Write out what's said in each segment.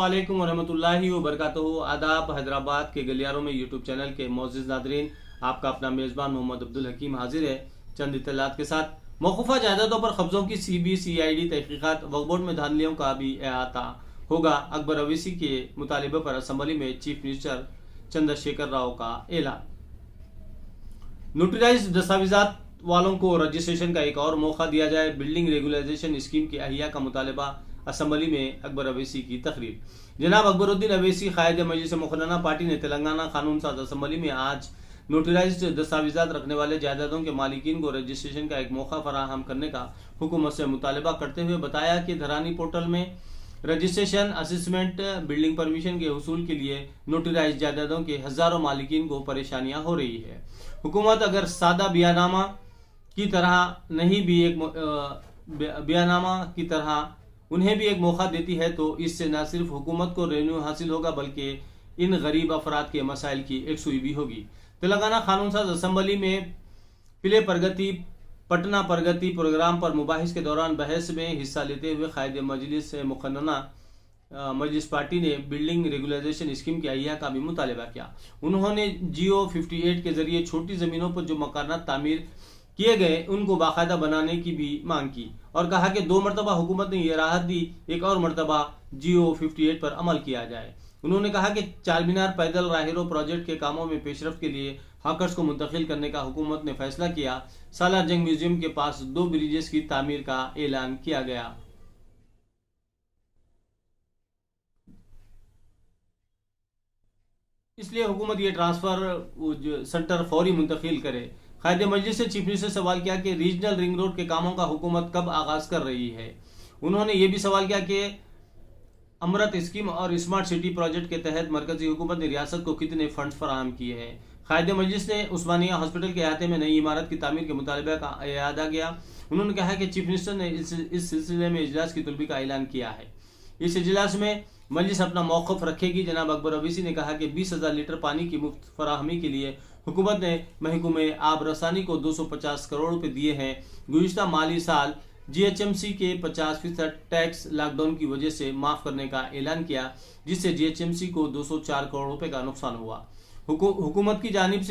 अस्सलामुअलैकुम वरहमतुल्लाहि वबरकातुहू। आदाब। हैदराबाद के गलियारों में यूट्यूब चैनल के मोअज़्ज़िज़ नादरीन, आपका अपना मेज़बान मोहम्मद अब्दुल हकीम हाजिर है चंद इत्तलात के साथ। मौकूफ़ा जायदादों पर कब्ज़ों की CBCID तहकीक़ात, वक्फ़ बोर्ड में धांधलियों का भी अहाता होगा। अकबर अवैसी के मुतालिबे पर असम्बली में चीफ मिनिस्टर चंद्रशेखर राव का ऐलान। नोटराइज्ड दस्तावेज़ात वालों को रजिस्ट्रेशन का एक और मौका दिया जाए। बिल्डिंग रेगुलराइजेशन स्कीम के अहिया का मुतालबा। असम्बली में अकबर अवैसी की तकरीर। जनाब अकबरुद्दीन अवैसी कायद मजलिस मुखन्ना पार्टी ने तेलंगाना कानून साज असम्बली में आज नोटराइज्ड दस्तावेज़ात रखने वाले जायदादों के मालिकीन को रजिस्ट्रेशन का एक मौका फराहम करने का हुकूमत से मुतालबा करते हुए बताया कि धरानी पोर्टल में रजिस्ट्रेशन, असेसमेंट, बिल्डिंग परमिशन के हुसूल के लिए नोटराइज जायदादों के हजारों मालिकीन को परेशानियां हो रही है। हुकूमत अगर सादा बयानामा की तरह नहीं भी एक बयानामा की तरह उन्हें भी एक मौका देती है तो इससे न सिर्फ हुकूमत को रेवेन्यू हासिल होगा बल्कि इन गरीब अफराद के मसाइल की एकसुई भी होगी। तेलंगाना कानून साज असम्बली में पिले प्रगति पटना प्रगति प्रोग्राम पर मुबाहिस के दौरान बहस में हिस्सा लेते हुए कायद मजलिस मुखन्ना मजलिस पार्टी ने बिल्डिंग रेगुलराइजेशन स्कीम के अहिया का भी मुतालबा किया। उन्होंने GO 58 के जरिए छोटी जमीनों पर जो मकानात तामीर किए गए उनको बाकायदा बनाने की भी मांग की और कहा कि 2 मरतबा हुकूमत ने यह राहत दी, एक और मरतबा GO 58 पर अमल किया जाए। उन्होंने कहा कि चार मीनार पैदल राहरों प्रोजेक्ट के कामों में पेशरफ के लिए हाकर्स को मुंतकिल करने का हुकूमत ने फैसला किया। सालार जंग म्यूजियम के पास 2 ब्रिजेस की तामीर का ऐलान किया गया। इसलिए हुकूमत ये ट्रांसफर सेंटर फौरी मुंतकिल करे। कायदे मजलिस से चीफ मिनिस्टर से सवाल किया कि रीजनल रिंग रोड के कामों का हुकूमत कब आगाज कर रही है। उन्होंने ये भी सवाल किया कि अमृत स्कीम और स्मार्ट सिटी प्रोजेक्ट के तहत मरकजी हुकूमत ने रियासत को कितने फंड फराहम किए हैं। कायदे मजलिस ने उस्मानिया हॉस्पिटल के अहाते में नई इमारत की तामीर के मुतालबे का इयादा किया। उन्होंने कहा कि चीफ मिनिस्टर ने इस सिलसिले में इजलास की तलबी का ऐलान किया है। इस इजलास में मजलिस अपना मौक़िफ़ रखेगी। जनाब अकबर अवैसी ने कहा कि 20,000 लीटर पानी की मुफ्त फराहमी के लिए हुकूमत ने महकमे आब रसानी को 250 करोड़ रुपए दिए हैं। गुज़िश्ता माली साल GHMC के 50% टैक्स लॉकडाउन की वजह से माफ करने का ऐलान किया, जिससे GHMC को 204 करोड़ रुपए का नुकसान हुआ। हुकूमत की जानिब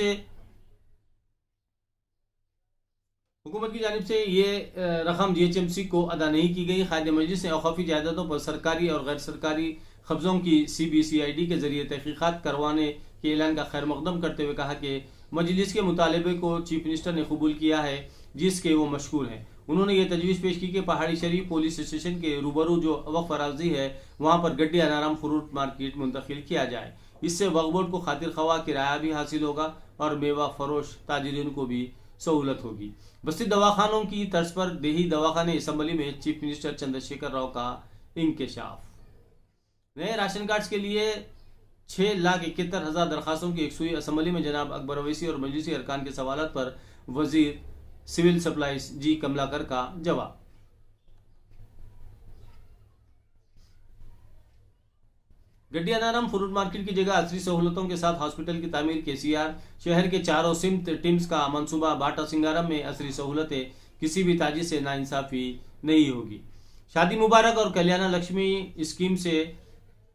से ये रकम GHMC को अदा नहीं की गई। कायदे मजलिस ने औक़ाफ़ी जायदादों पर सरकारी और गैर सरकारी कब्ज़ों की CBCID के जरिए तहकीक़ात करवाने के ऐलान का खैर मकदम करते हुए कहा कि मजलिस के मुतालबे को चीफ मिनिस्टर ने कबूल किया है, जिसके वो मशकूर हैं। उन्होंने ये तजवीज़ पेश की कि पहाड़ी शरीफ पुलिस स्टेशन के रूबरू जो वक्फ अराज़ी है वहाँ पर गड्डी अनाराम फ्रूट मार्केट मुंतकिल किया जाए। इससे वक्फ बोर्ड को खातिर खवा किराया भी हासिल होगा और मेवा फरोश ताजिरीन को भी सहूलत होगी। बस्ती दवाखानों की तर्ज पर देही दवाखाने असम्बली में चीफ मिनिस्टर चंद्रशेखर राव का इंकशाफ। नए राशन कार्ड के लिए 6,71,000 दरखास्तों की एकसुई। असम्बली में जनाब अकबर अवैसी और मजलिसी अरकान के सवालात पर वजीर सिविल सप्लाईज G कमलाकर का जवाब। गड्डी अनारम फ्रूट मार्केट की जगह असली सहूलतों के साथ हॉस्पिटल की तामीर। KCR शहर के चारों सिमत टिम्स का मंसूबा। बाटा सिंगारम में असली सहूलतें, किसी भी ताजी से नाइंसाफी नहीं होगी। शादी मुबारक और कल्याण लक्ष्मी स्कीम से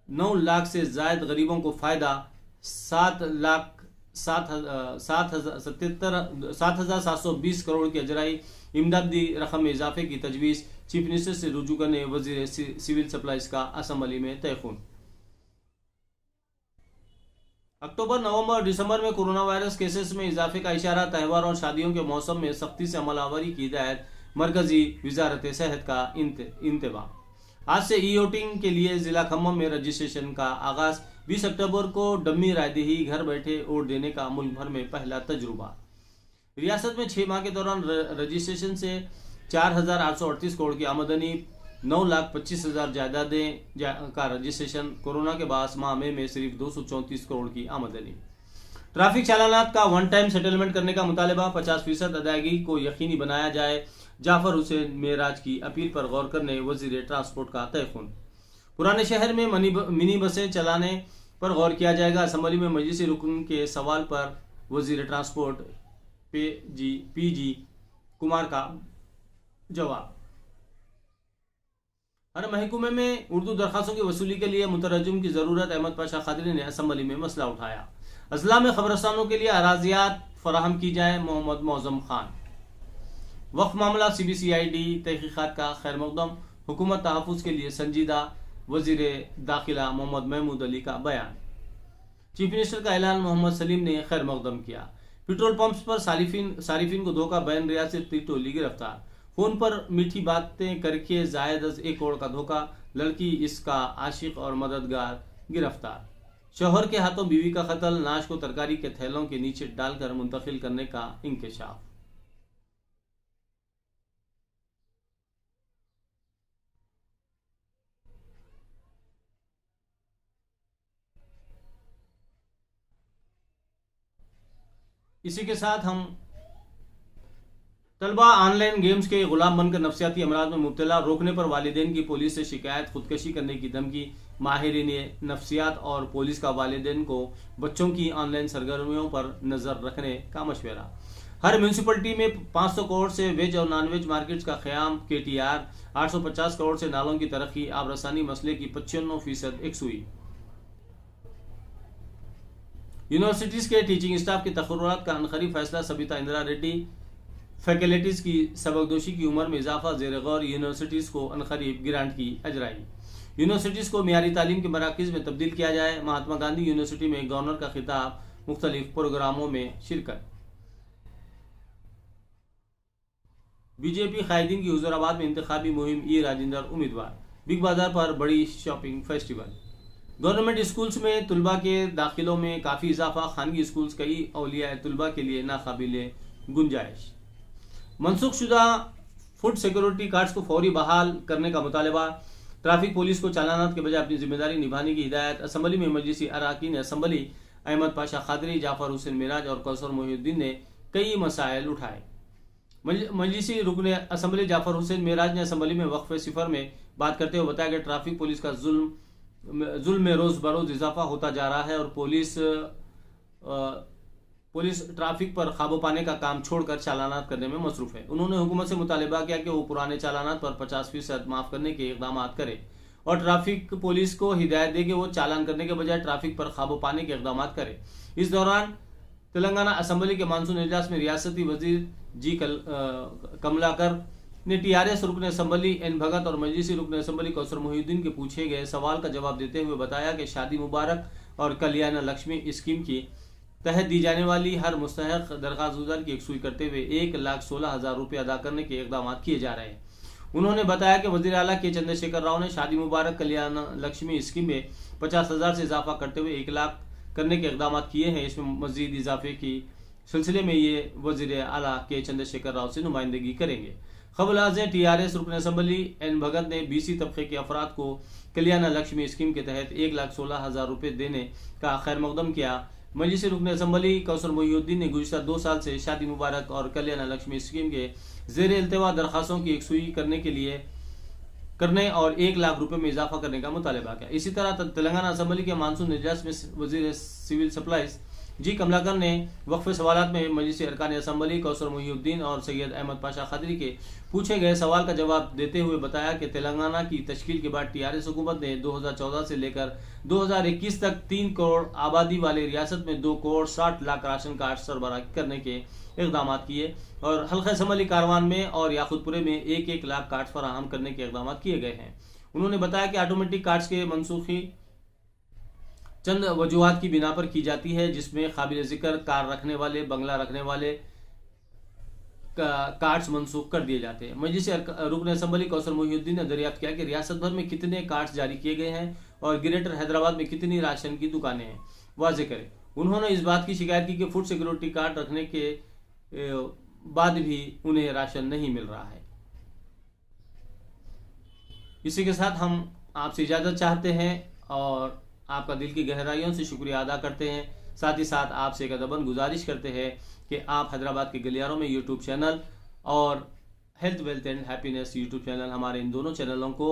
9 लाख से जायद गरीबों को फायदा। 7,720 करोड़ की अजराई इमदादी रकम में इजाफे की तजवीज़। चीफ मिनिस्टर से रुजू करने वजीर सिविल सप्लाईज का असम्बली में तयखुन। अक्टूबर, नवंबर और दिसंबर में कोरोना वायरस केसेस में इजाफे का इशारा। त्यौहार और शादियों के मौसम में सख्ती से अमलावरी की हिदायत। मरकजी वजारत सेहत का इंतबाह। आज से ई-वोटिंग के लिए जिला खम्मम में रजिस्ट्रेशन का आगाज। 20 अक्टूबर को डम्मी रायदेही घर बैठे वोट देने का मुल्क भर में पहला तजुर्बा। रियासत में 6 माह के दौरान रजिस्ट्रेशन से 4,838 करोड़ की आमदनी। 9,25,000 जायदादें का रजिस्ट्रेशन। कोरोना के बाद माह में सिर्फ 234 करोड़ की आमदनी। ट्रैफिक चालानात का वन टाइम सेटलमेंट करने का मुतालबा। 50% अदायगी को यकीनी बनाया जाए। जाफर हुसैन मेराज की अपील पर गौर करने वजीर ट्रांसपोर्ट का तयखुन। पुराने शहर में मिनी बसें चलाने पर गौर किया जाएगा। असम्बली में मजलिसी रुकन के सवाल पर वजीर ट्रांसपोर्ट PG कुमार का जवाब। हर महकमे में उर्दू दरखास्तों की वसूली के लिए मुतरजुम की जरूरत, अहमद पाशा खादरी ने असम्बली में मसला उठाया। अजला में खबरस्तानों के लिए अराजियात फराहम की जाए, मोहम्मद मौजम खान। वक्फ मामला CBCID तहकीकात का खैर मकदम, हुकूमत तहफ़्फ़ुज़ के लिए संजीदा, वज़ीर दाखिला मोहम्मद महमूद अली का बयान। चीफ मिनिस्टर का ऐलान, मोहम्मद सलीम ने खैर मकदम किया। पेट्रोल पंप्स पर सारिफिन को धोखा, बैन रियासत टोली गिरफ्तार। फोन पर मीठी बातें करके जायद 1 करोड़ का धोखा, लड़की इसका आशिक और मददगार गिरफ्तार। शौहर के हाथों बीवी का कत्ल, नाश को तरकारी के थैलों के नीचे डालकर मुंतकिल करने का इंकशाफ। इसी के साथ हम तलबा ऑनलाइन गेम्स के गुलाम बनकर नफसियाती अमराज में मुब्तला, रोकने पर वालिदैन की पुलिस से शिकायत, खुदकशी करने की धमकी। माहिरीन नफसियात और पुलिस का वालिदैन को बच्चों की ऑनलाइन सरगर्मियों पर नजर रखने का मशवरा। हर म्यूनसिपलिटी में 500 करोड़ से वेज और नॉन वेज मार्केट्स का क़याम। KTR 850 करोड़ से नालों की तरक्की, आबरसानी मसले की 95% एकसुई। यूनिवर्सिटीज के टीचिंग स्टाफ के तकर्रुरात का अनखरी फैसला, सबिता इंदिरा रेड्डी। फैकल्टीज की सबकदोशी की उम्र में इजाफा ज़ेर गौर, यूनिवर्सिटीज को अनखरीब ग्रांट की अजराई। यूनिवर्सिटीज को मियारी तालीम के मराकज़ में तब्दील किया जाए। महात्मा गांधी यूनिवर्सिटी में गवर्नर का खिताब, मुख्तलिफ प्रोग्रामों में शिरकत। BJP कायदीन की हुजूराबाद में इंतखाबी मुहिम, राजेंद्र उम्मीदवार। बिग बाजार पर बड़ी शॉपिंग फेस्टिवल। गवर्नमेंट स्कूल्स में तुलबा के दाखिलों में काफ़ी इजाफा, खानगी स्कूल्स कई औलिया तुलबा के लिए नाकाबिले गुंजाइश। मनसूख शुदा फूड सिक्योरिटी कार्ड्स को फौरी बहाल करने का मुतालबा। ट्रैफिक पुलिस को चालानात के बजाय अपनी जिम्मेदारी निभाने की हिदायत। असम्बली में मजलिसी अरकान असम्बली अहमद पाशा खादरी, जाफर हुसैन मिराज और कौसर मोहिउद्दीन ने कई मसाइल उठाए। मजलिसी रुकन असम्बली जाफर हुसैन मिराज ने असम्बली में वक्फ सिफर में बात करते हुए बताया कि ट्रैफिक पुलिस का जुल्म में रोज बरोज इजाफा होता जा रहा है और पुलिस ट्रैफिक पर काबू पाने का काम छोड़कर चालानात करने में मसरूफ है। उन्होंने हुकूमत से मुतालिबा किया कि वो पुराने चालानात पर 50% माफ करने के इकदाम करे और ट्रैफिक पुलिस को हिदायत दे कि वो चालान करने के बजाय ट्रैफिक पर काबू पाने के इकदाम करे। इस दौरान तेलंगाना असम्बली के मानसून इजलास में रियासती वजीर जी कमलाकर ने TRS रुकन असम्बली N भगत और मजलिसी रुकन असम्बली कौसर मोहिउद्दीन के पूछे गए सवाल का जवाब देते हुए बताया कि शादी मुबारक और कल्याण लक्ष्मी स्कीम की तहत दी जाने वाली हर मुस्तहक दरख्वास्त गुजार की यकसुई करते हुए 1,16,000 रुपये अदा करने के इकदाम किए जा रहे हैं। उन्होंने बताया कि वज़ीर आला के चंद्रशेखर राव ने शादी मुबारक कल्याण लक्ष्मी स्कीम में 50,000 से इजाफा करते हुए 1 लाख करने के इकदाम किए हैं। इसमें मजीद इजाफे की सिलसिले में ये वज़ीर आला के चंद्रशेखर राव से नुमाइंदगी करेंगे। खबरलाज़ TRS रुकन असम्बली N भगत ने BC तबके के अफराद को कल्याण लक्ष्मी स्कीम के तहत 1,16,000 रुपये देने का खैर मकदम किया। मजलिस रुकन असम्बली कौसर मोहिउद्दीन ने गुज़िश्ता 2 साल से शादी मुबारक और कल्याण लक्ष्मी स्कीम के ज़ेर इल्तवा दरखास्तों की यकसुई करने और 1 लाख रुपए में इजाफा करने का मुतालबा किया। इसी तरह तेलंगाना असम्बली के मानसून इजलास में वज़ीर सिविल सप्लाईज जी कमलाकर ने वक्फ सवालात में मजलिस अरकान असम्बली कौसर मोहिउद्दीन और सैयद अहमद पाशा खादरी के पूछे गए सवाल का जवाब देते हुए बताया कि तेलंगाना की तश्कील के बाद TRS हुकूमत ने 2014 से लेकर 2021 तक 3 करोड़ आबादी वाले रियासत में 2 करोड़ 60 लाख राशन कार्ड सरबराह करने के इकदाम किए और हल्का असम्बली कारवान में और याकुतपुरे में 1-1 लाख कार्ड फराहम करने के इकदाम किए गए हैं। उन्होंने बताया कि ऑटोमेटिक कार्ड्स के मनसूखी चंद वजूहात की बिना पर की जाती है, जिसमें काबिल जिक्र कार रखने वाले, बंगला रखने वाले कार्ड्स मनसूख कर दिए जाते हैं। मजलिस रुकन असम्बली कौसर मोहिउद्दीन ने दरियाफ्त किया कि रियासत भर में कितने कार्ड्स जारी किए गए हैं और ग्रेटर हैदराबाद में कितनी राशन की दुकानें हैं, वाज़ेह करें। उन्होंने इस बात की शिकायत की कि फूड सिक्योरिटी कार्ड रखने के बाद भी उन्हें राशन नहीं मिल रहा है। इसी के साथ हम आपसे इजाज़त चाहते हैं और आपका दिल की गहराइयों से शुक्रिया अदा करते हैं। साथ ही साथ आपसे एक अदबन गुजारिश करते हैं कि आप हैदराबाद के गलियारों में यूट्यूब चैनल और health wealth and happiness YouTube channel, हमारे इन दोनों चैनलों को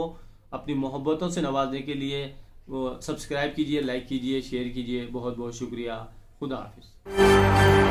अपनी मोहब्बतों से नवाजने के लिए वो सब्सक्राइब कीजिए, लाइक कीजिए, शेयर कीजिए। बहुत बहुत शुक्रिया। खुदा हाफिज़।